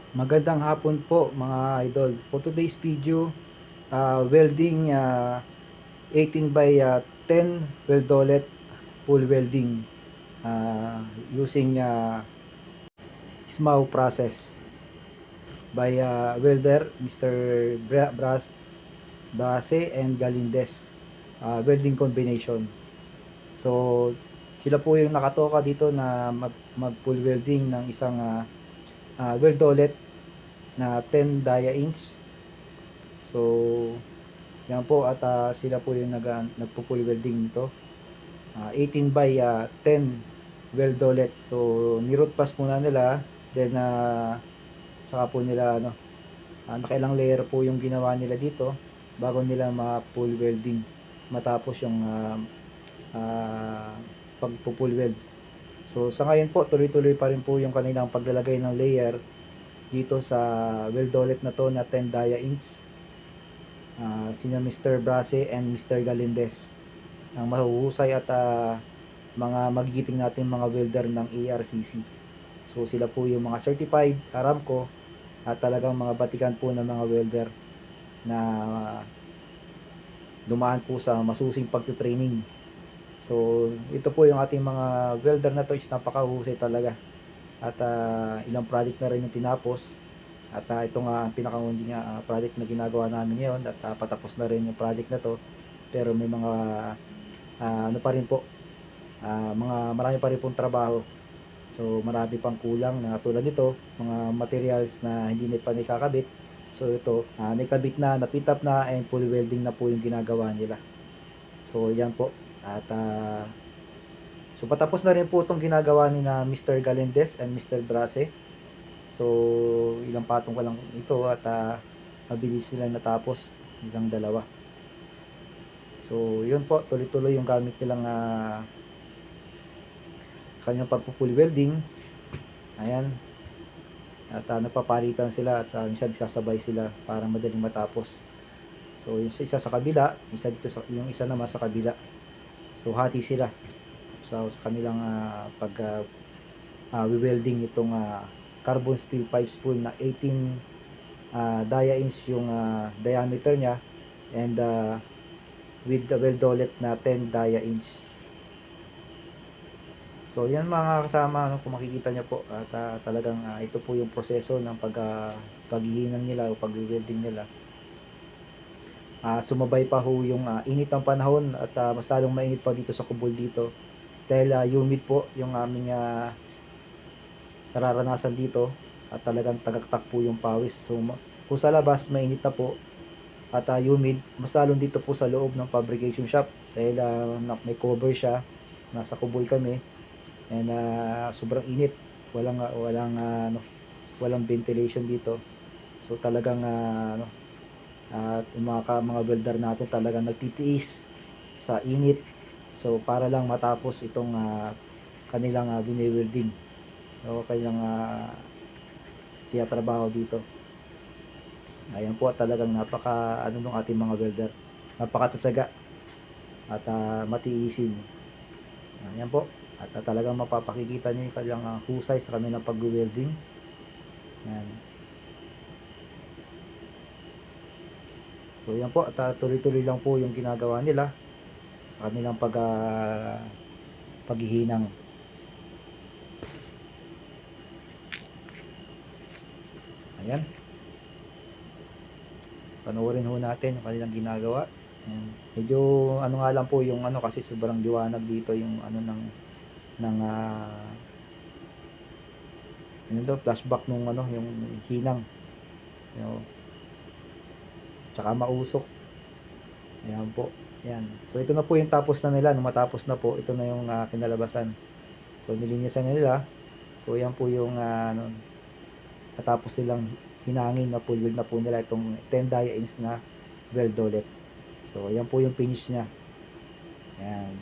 Magandang hapon po mga idol. For today's video, welding 18 by 10 weldolet full welding using SMAW process by welder Mr. Brase and Galindez welding combination. So sila po yung nakatoka dito na mag full welding ng isang weldolet na 10 dia inch. So yan po at sila po yung nagpo-full welding nito. 18 by 10 weldolet. So ni-root pass muna nila, then saka po nila nakailang layer po yung ginawa nila dito bago nila ma-full welding matapos yung pagpo-full weld. So sa ngayon po tuloy-tuloy pa rin po yung kanilang paglalagay ng layer dito sa weldolet na to na 10 dia inch. Sina Mr. Brase and Mr. Galindez ang mahuhusay at mga magigiting natin mga welder ng ARCC. So sila po yung mga certified Aramco at talagang mga batikan po ng mga welder na dumaan po sa masusing pagtutraining. So ito po yung ating mga welder na to is napakahusay talaga at ilang project na rin yung tinapos. At ito nga ang pinakahuling project na ginagawa namin ngayon at patapos na rin yung project na to, pero may mga ano pa rin po, marami pa rin pong trabaho. So marami pang kulang na tulad nito, mga materials na hindi pa nakakabit. So ito, nakabit na, napit up na, and full welding na po yung ginagawa nila. So yan po. At so patapos na rin po itong ginagawa ni na Mr. Galindez and Mr. Brase. So ilang patong ko lang ito at mabilis sila natapos, ilang dalawa. So yun po, tuloy-tuloy yung gamit nilang sa kanyang pagpo-full welding. Ayan. At nagpapalitan sila at minsan sasabay sila para madaling matapos. So yung isa sa kabila, isa dito yung isa naman sa kabila. So hati sila. So sa kanilang pag welding itong carbon steel pipe spool na 18 dia inch yung diameter niya, and with the weldolet na 10 dia inch. So yan mga kasama, kung makikita nyo po at talagang ito po yung proseso ng paghihinang nila o pag-welding nila. Sumabay pa ho yung init ng panahon at mas lalong mainit pa dito sa kubol dito dahil humid po yung aming nararanasan dito at talagang tagaktak po yung pawis. So kung sa labas mainit na po at humid, mas lalong dito po sa loob ng fabrication shop dahil may cover siya, nasa kubol kami, and sobrang init, walang ventilation dito. So talagang yung mga welder natin talagang nagtitiis sa init, so para lang matapos itong kanilang bini-welding o kanilang trabaho dito. Ayan po, talagang napaka nung ating mga welder, napakatsaga at matiisin. Ayan po, at talagang mapapakikita nyo yung kanilang husay sa kanilang pag-welding. Ayan. So yan po, at tuloy-tuloy lang po yung ginagawa nila sa kanilang paghihinang. Ayan. Panoorin ho natin yung kanilang ginagawa. Ayan. Medyo nga lang po yung kasi sobrang liwanag dito yung flashback nung yung hinang. Tsaka mausok. Ayan po. Ayan. So ito na po yung tapos na nila. Nung matapos na po, ito na yung kinalabasan. So nilinisan nila. So yan po yung natapos silang hinangin na full weld na po nila itong 10 dia inch na weldolet. So yan po yung finish niya. Ayan.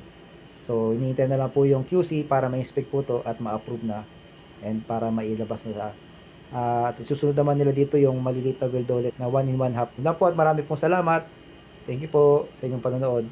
So hinihintay na lang po yung QC para ma-inspect po to at ma-approve na, and para mailabas na sa at susunod naman nila dito yung maliliit na weldolet na 1 in 1/2. Lang po, at marami pong salamat. Thank you po sa inyong panonood.